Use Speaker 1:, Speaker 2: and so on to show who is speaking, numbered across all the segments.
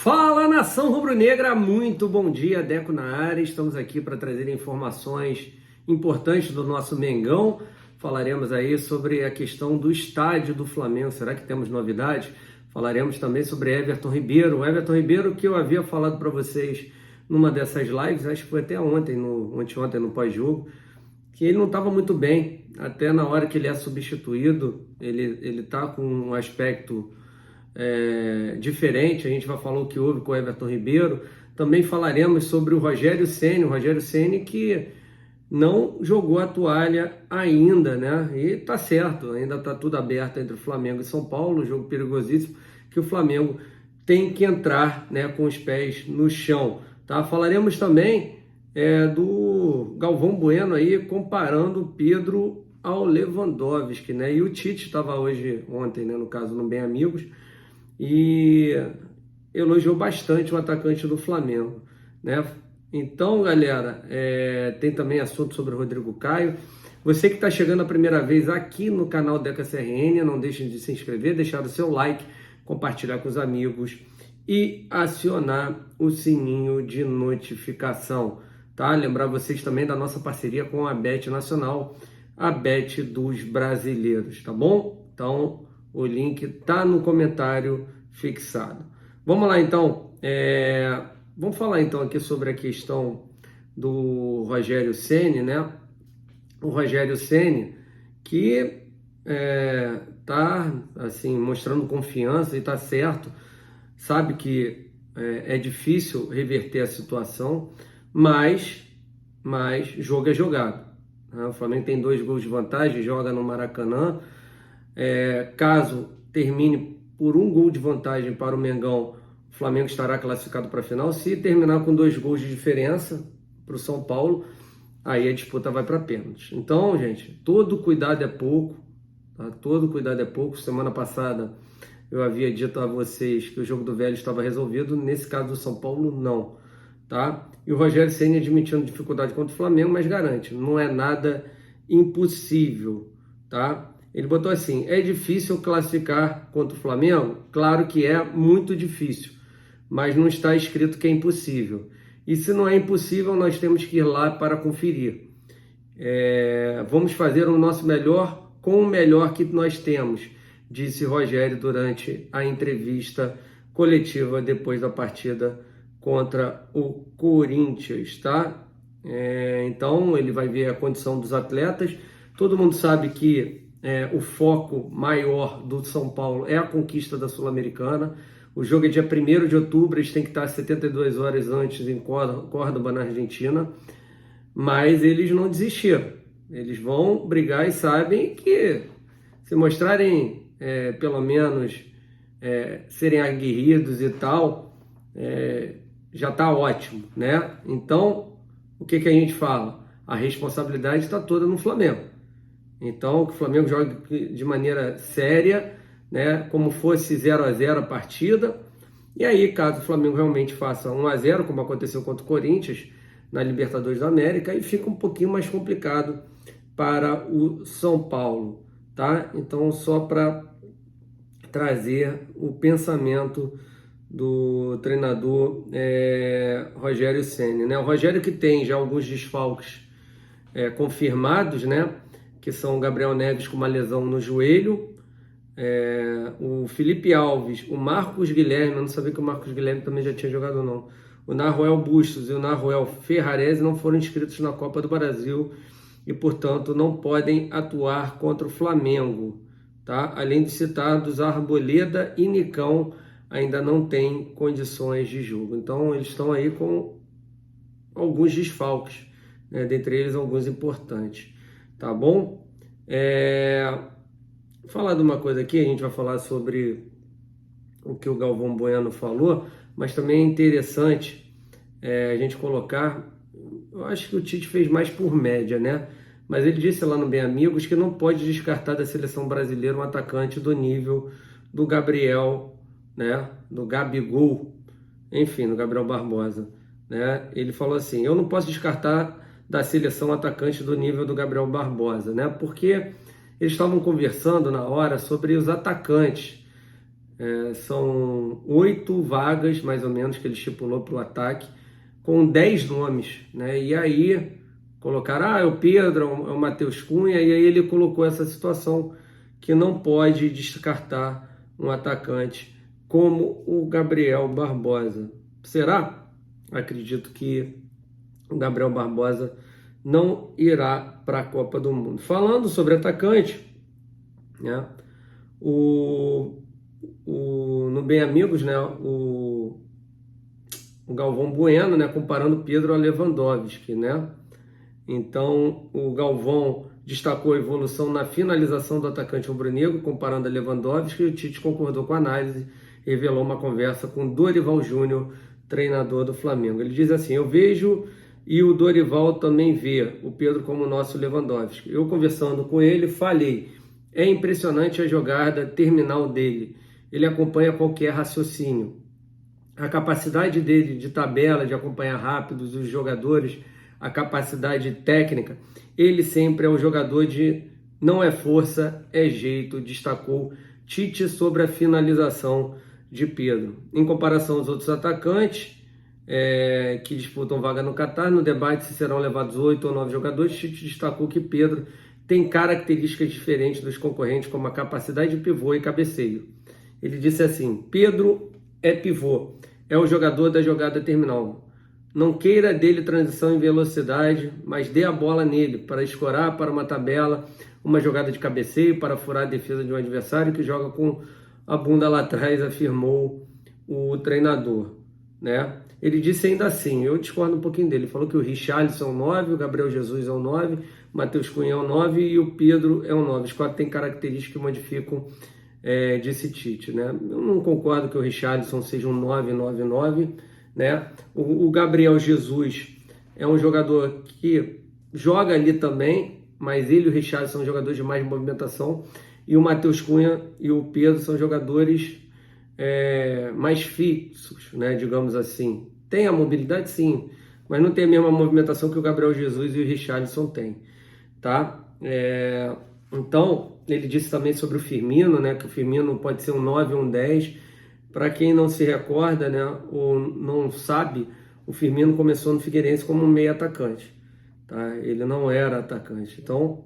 Speaker 1: Fala, nação rubro-negra, muito bom dia, Deco na área. Estamos aqui para trazer informações importantes do nosso Mengão. Falaremos aí sobre a questão do estádio do Flamengo. Será que temos novidades? Falaremos também sobre Everton Ribeiro. O Everton Ribeiro, que eu havia falado para vocês numa dessas lives, acho que foi até anteontem no pós-jogo, que ele não estava muito bem. Até na hora que ele é substituído, ele está com um aspecto diferente. A gente vai falar o que houve com o Everton Ribeiro. Também falaremos sobre o Rogério Ceni que não jogou a toalha ainda, né? E tá certo, ainda tá tudo aberto entre o Flamengo e São Paulo, jogo perigosíssimo, que o Flamengo tem que entrar, né, com os pés no chão, tá? Falaremos também do Galvão Bueno aí, comparando o Pedro ao Lewandowski, né? E o Tite estava ontem, né, no caso, no Bem Amigos, e elogiou bastante o atacante do Flamengo, né? Então, galera, tem também assunto sobre o Rodrigo Caio. Você que está chegando a primeira vez aqui no canal Deca CRN, não deixem de se inscrever, deixar o seu like, compartilhar com os amigos e acionar o sininho de notificação, tá? Lembrar vocês também da nossa parceria com a Bet Nacional, a Bet dos brasileiros, tá bom? Então, o link tá no comentário fixado. Vamos lá, então. Vamos falar, então, aqui sobre a questão do Rogério Ceni, né? O Rogério Ceni, que tá, assim, mostrando confiança e tá certo. Sabe que é difícil reverter a situação, mas jogo é jogado, né? O Flamengo tem 2 gols de vantagem, joga no Maracanã. Caso termine por 1 gol de vantagem para o Mengão, o Flamengo estará classificado para a final. Se terminar com 2 gols de diferença para o São Paulo, aí a disputa vai para pênalti. Então, gente, todo cuidado é pouco, tá? Todo cuidado é pouco. Semana passada eu havia dito a vocês que o jogo do Velho estava resolvido. Nesse caso do São Paulo, não, tá? E o Rogério Ceni admitindo dificuldade contra o Flamengo, mas garante, não é nada impossível, tá? Ele botou assim: é difícil classificar contra o Flamengo? Claro que é muito difícil, mas não está escrito que é impossível. E se não é impossível, nós temos que ir lá para conferir. Vamos fazer o nosso melhor com o melhor que nós temos, disse Rogério durante a entrevista coletiva depois da partida contra o Corinthians, tá? Então ele vai ver a condição dos atletas. Todo mundo sabe que o foco maior do São Paulo é a conquista da Sul-Americana. O jogo é dia 1º de outubro, eles têm que estar 72 horas antes em Córdoba, na Argentina, mas eles não desistiram. Eles vão brigar e sabem que se mostrarem, pelo menos, serem aguerridos e tal, já está ótimo, né? Então, o que a gente fala? A responsabilidade está toda no Flamengo. Então, que o Flamengo jogue de maneira séria, né, como fosse 0-0 a partida. E aí, caso o Flamengo realmente faça 1-0, como aconteceu contra o Corinthians na Libertadores da América, aí fica um pouquinho mais complicado para o São Paulo, tá? Então, só para trazer o pensamento do treinador Rogério Ceni, né? O Rogério, que tem já alguns desfalques confirmados, né? Que são o Gabriel Neves com uma lesão no joelho, o Felipe Alves, o Marcos Guilherme, eu não sabia que o Marcos Guilherme também já tinha jogado não, o Naruel Bustos e o Naruel Ferrarese não foram inscritos na Copa do Brasil e, portanto, não podem atuar contra o Flamengo, tá? Além de citados, Arboleda e Nicão ainda não têm condições de jogo. Então, eles estão aí com alguns desfalques, né? Dentre eles, alguns importantes. Tá bom? Falar de uma coisa aqui, a gente vai falar sobre o que o Galvão Bueno falou, mas também é interessante a gente colocar. Eu acho que o Tite fez mais por média, né? Mas ele disse lá no Bem Amigos que não pode descartar da seleção brasileira um atacante do nível do Gabriel, né? Do Gabigol, enfim, do Gabriel Barbosa, né? Ele falou assim: eu não posso descartar da seleção atacante do nível do Gabriel Barbosa, né? Porque eles estavam conversando na hora sobre os atacantes. São 8 vagas, mais ou menos, que ele estipulou para o ataque, com 10 nomes, né? E aí colocaram, é o Pedro, é o Matheus Cunha, e aí ele colocou essa situação que não pode descartar um atacante como o Gabriel Barbosa. Será? Acredito que o Gabriel Barbosa não irá para a Copa do Mundo. Falando sobre atacante, né? No Bem Amigos, né? O Galvão Bueno, né? Comparando Pedro a Lewandowski, né? Então, o Galvão destacou a evolução na finalização do atacante rubro-negro, comparando a Lewandowski, e o Tite concordou com a análise e revelou uma conversa com Dorival Júnior, treinador do Flamengo. Ele diz assim: eu vejo, e o Dorival também vê, o Pedro como nosso Lewandowski. Eu, conversando com ele, falei, é impressionante a jogada terminal dele. Ele acompanha qualquer raciocínio. A capacidade dele de tabela, de acompanhar rápidos os jogadores, a capacidade técnica, ele sempre é um jogador de não é força, é jeito, destacou Tite sobre a finalização de Pedro. Em comparação aos outros atacantes que disputam vaga no Catar, no debate se serão levados 8 ou 9 jogadores, Tite destacou que Pedro tem características diferentes dos concorrentes, como a capacidade de pivô e cabeceio. Ele disse assim: Pedro é pivô, é o jogador da jogada terminal. Não queira dele transição em velocidade, mas dê a bola nele para escorar para uma tabela, uma jogada de cabeceio para furar a defesa de um adversário que joga com a bunda lá atrás, afirmou o treinador, né? Ele disse ainda assim, eu discordo um pouquinho dele, ele falou que o Richarlison é um 9, o Gabriel Jesus é um 9, Matheus Cunha é um 9 e o Pedro é um 9. Os quatro têm características que modificam, disse Tite, né? Eu não concordo que o Richarlison seja um 9-9-9, né? O Gabriel Jesus é um jogador que joga ali também, mas ele e o Richarlison são jogadores de mais movimentação, e o Matheus Cunha e o Pedro são jogadores mais fixos, né, digamos assim. Tem a mobilidade, sim, mas não tem a mesma movimentação que o Gabriel Jesus e o Richarlison têm, tá? Então, ele disse também sobre o Firmino, né, que o Firmino pode ser um 9 ou um 10. Para quem não se recorda, né, ou não sabe, o Firmino começou no Figueirense como um meio atacante, tá? Ele não era atacante. Então,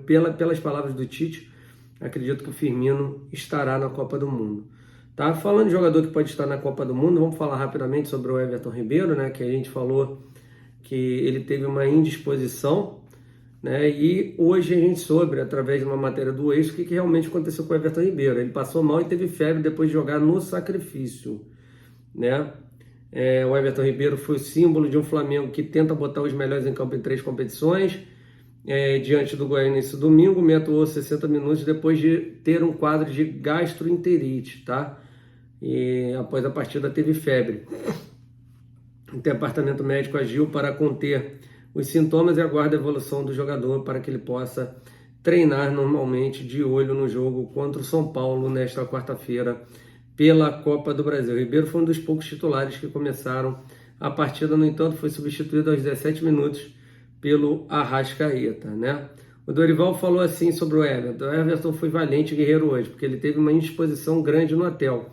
Speaker 1: pelas palavras do Tite, acredito que o Firmino estará na Copa do Mundo. Tá? Falando de jogador que pode estar na Copa do Mundo, vamos falar rapidamente sobre o Everton Ribeiro, né, que a gente falou que ele teve uma indisposição, né, e hoje a gente soube, através de uma matéria do Ex, o que realmente aconteceu com o Everton Ribeiro. Ele passou mal e teve febre depois de jogar no sacrifício, né? O Everton Ribeiro foi o símbolo de um Flamengo que tenta botar os melhores em campo em 3 competições, diante do Goiás nesse domingo, me atuou 60 minutos depois de ter um quadro de gastroenterite, tá? E após a partida teve febre. O departamento médico agiu para conter os sintomas e aguarda a evolução do jogador para que ele possa treinar normalmente, de olho no jogo contra o São Paulo nesta quarta-feira pela Copa do Brasil. Ribeiro foi um dos poucos titulares que começaram a partida, no entanto foi substituído aos 17 minutos pelo Arrascaeta, né? O Dorival falou assim sobre o Everton: o Everton foi valente e guerreiro hoje, porque ele teve uma indisposição grande no hotel,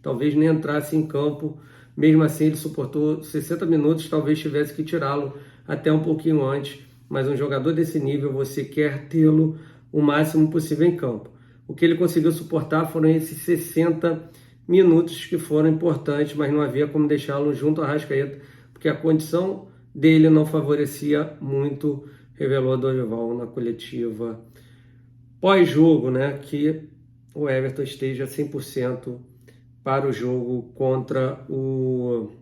Speaker 1: talvez nem entrasse em campo. Mesmo assim, ele suportou 60 minutos, talvez tivesse que tirá-lo até um pouquinho antes, mas um jogador desse nível, você quer tê-lo o máximo possível em campo. O que ele conseguiu suportar foram esses 60 minutos que foram importantes, mas não havia como deixá-lo junto ao Arrascaeta, porque a condição dele não favorecia muito, revelou a Dorival na coletiva pós-jogo, né, que o Everton esteja 100% para o jogo contra o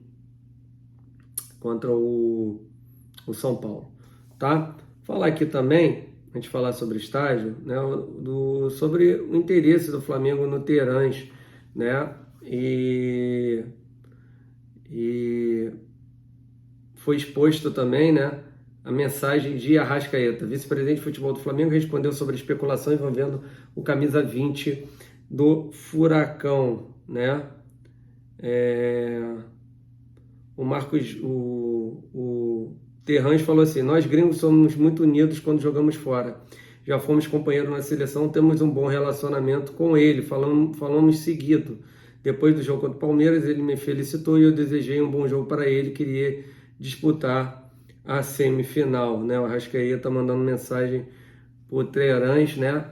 Speaker 1: São Paulo, tá? Falar aqui também, a gente falar sobre estágio, né, sobre o interesse do Flamengo no Terãs, né, e foi exposto também, né, a mensagem de Arrascaeta. Vice-presidente de futebol do Flamengo respondeu sobre a especulação envolvendo o camisa 20 do Furacão, né? O Marcos, o Terrans falou assim: nós gringos somos muito unidos quando jogamos fora. já fomos companheiros na seleção, temos um bom relacionamento com ele, falamos seguido. Depois do jogo contra o Palmeiras, ele me felicitou e eu desejei um bom jogo para ele, queria disputar a semifinal, né? O Arrascaeta está mandando mensagem para o Trerans, né?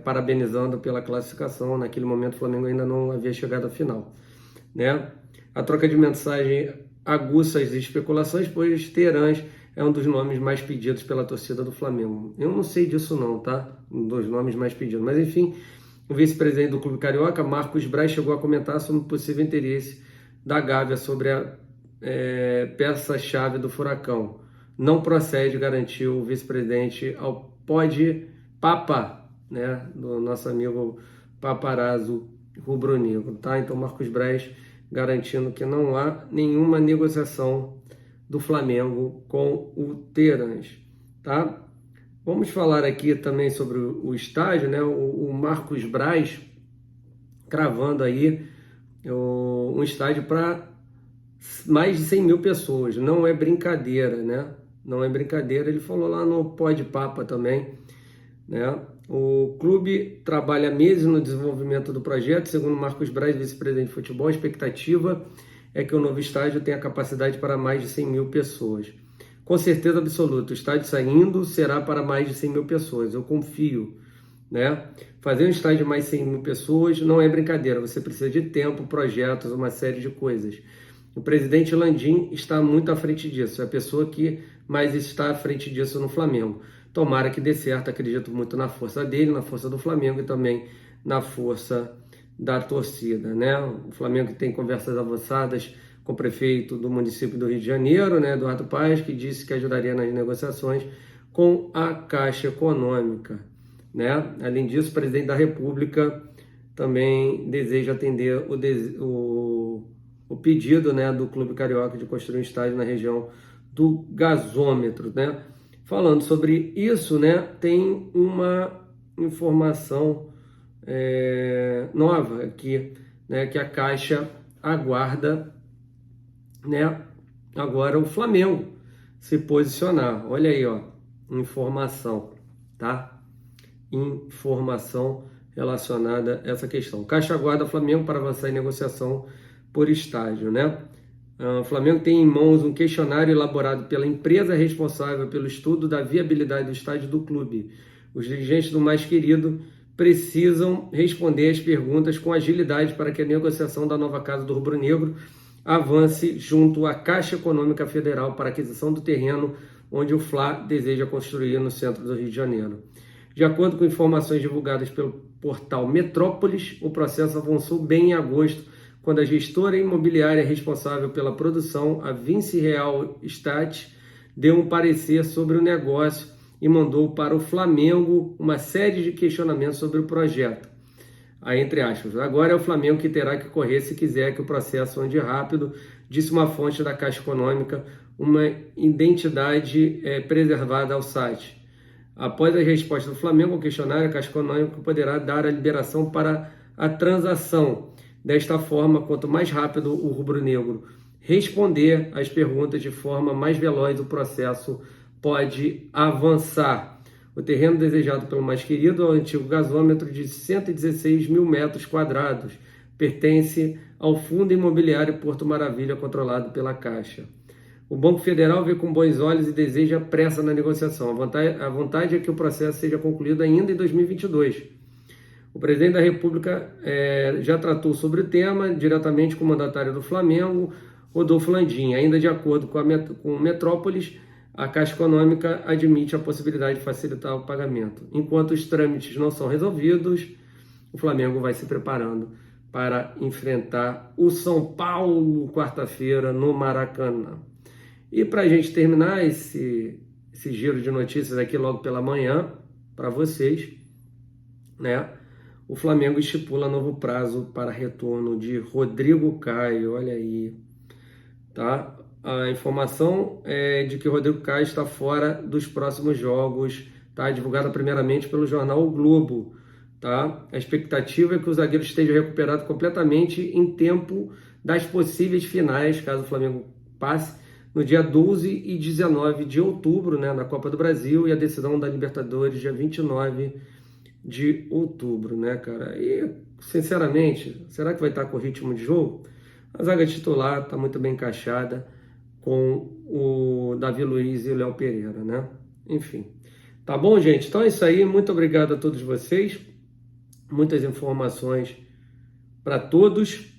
Speaker 1: Parabenizando pela classificação. Naquele momento o Flamengo ainda não havia chegado à final, né? A troca de mensagem aguça as especulações, pois Trerans é um dos nomes mais pedidos pela torcida do Flamengo. Eu não sei disso não, tá? Um dos nomes mais pedidos, mas enfim, o vice-presidente do Clube Carioca, Marcos Braz, chegou a comentar sobre o possível interesse da Gávea sobre a peça-chave do Furacão. Não procede, garantiu o vice-presidente ao Papa, né, do nosso amigo Paparazzo rubro-negro, tá? Então, Marcos Braz garantindo que não há nenhuma negociação do Flamengo com o Trerans, tá? Vamos falar aqui também sobre o estádio, né? O Marcos Braz cravando aí um estádio para mais de 100 mil pessoas. Não é brincadeira, né? Não é brincadeira. Ele falou lá no Pode Papa também, né? O clube trabalha meses no desenvolvimento do projeto. Segundo Marcos Braz, vice-presidente de futebol, a expectativa é que o novo estádio tenha capacidade para mais de 100 mil pessoas. Com certeza absoluta, o estádio saindo será para mais de 100 mil pessoas, eu confio, né? Fazer um estádio de mais de 100 mil pessoas não é brincadeira, você precisa de tempo, projetos, uma série de coisas. O presidente Landim está muito à frente disso, é a pessoa que mais está à frente disso no Flamengo. Tomara que dê certo, acredito muito na força dele, na força do Flamengo e também na força da torcida, né? O Flamengo tem conversas avançadas com o prefeito do município do Rio de Janeiro, né, Eduardo Paes, que disse que ajudaria nas negociações com a Caixa Econômica, né? Além disso, o presidente da República também deseja atender o pedido, né, do Clube Carioca de construir um estádio na região do gasômetro, né? Falando sobre isso, né, tem uma informação nova aqui, né, que a Caixa aguarda, né, agora o Flamengo se posicionar. Olha aí, ó, informação, tá? Informação relacionada a essa questão. Caixa aguarda o Flamengo para avançar em negociação por estádio, né? O Flamengo tem em mãos um questionário elaborado pela empresa responsável pelo estudo da viabilidade do estádio do clube. Os dirigentes do mais querido precisam responder as perguntas com agilidade para que a negociação da nova casa do Rubro Negro avance junto à Caixa Econômica Federal para aquisição do terreno onde o Fla deseja construir no centro do Rio de Janeiro. De acordo com informações divulgadas pelo portal Metrópolis, o processo avançou bem em agosto, quando a gestora imobiliária responsável pela produção, a Vinci Real Estate, deu um parecer sobre o negócio e mandou para o Flamengo uma série de questionamentos sobre o projeto. Aí, entre aspas, agora é o Flamengo que terá que correr se quiser que o processo ande rápido, disse uma fonte da Caixa Econômica, uma identidade preservada ao site. Após a resposta do Flamengo ao questionário, a Caixa Econômica poderá dar a liberação para a transação. Desta forma, quanto mais rápido o rubro-negro responder às perguntas de forma mais veloz, o processo pode avançar. O terreno desejado pelo mais querido é o antigo gasômetro de 116 mil metros quadrados. Pertence ao Fundo Imobiliário Porto Maravilha, controlado pela Caixa. O Banco Federal vê com bons olhos e deseja pressa na negociação. A vontade é que o processo seja concluído ainda em 2022. O presidente da República já tratou sobre o tema diretamente com o mandatário do Flamengo, Rodolfo Landim. Ainda de acordo com o Metrópolis, a Caixa Econômica admite a possibilidade de facilitar o pagamento. Enquanto os trâmites não são resolvidos, o Flamengo vai se preparando para enfrentar o São Paulo, quarta-feira, no Maracanã. E para a gente terminar esse giro de notícias aqui logo pela manhã, para vocês, né? O Flamengo estipula novo prazo para retorno de Rodrigo Caio, olha aí, tá? A informação é de que Rodrigo Caio está fora dos próximos jogos, tá? Divulgada primeiramente pelo jornal O Globo, tá? A expectativa é que o zagueiro esteja recuperado completamente em tempo das possíveis finais, caso o Flamengo passe, no dia 12 e 19 de outubro, né, na Copa do Brasil, e a decisão da Libertadores dia 29 de outubro, né, cara? E, sinceramente, será que vai estar com o ritmo de jogo? A zaga titular está muito bem encaixada com o Davi Luiz e o Léo Pereira, né? Enfim. Tá bom, gente? Então é isso aí. Muito obrigado a todos vocês. Muitas informações para todos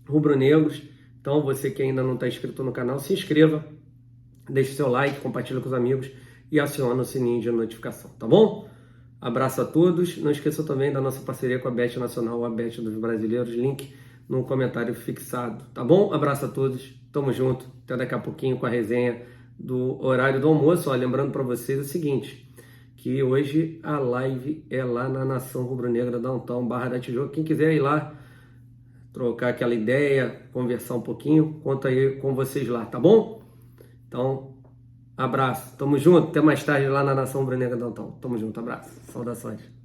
Speaker 1: rubro-negros. Então, você que ainda não está inscrito no canal, se inscreva, deixe seu like, compartilhe com os amigos e acione o sininho de notificação, tá bom? Abraço a todos. Não esqueça também da nossa parceria com a Bet Nacional, a Bet dos Brasileiros, link no comentário fixado, tá bom? Abraço a todos, tamo junto, até daqui a pouquinho com a resenha do horário do almoço. Ó, lembrando para vocês o seguinte, que hoje a live é lá na Nação Rubro-Negra Downtown, Barra da Tijuca. Quem quiser ir lá, trocar aquela ideia, conversar um pouquinho, conta aí com vocês lá, tá bom? Então, abraço, tamo junto, até mais tarde lá na Nação Rubro-Negra Downtown. Tamo junto, abraço, saudações.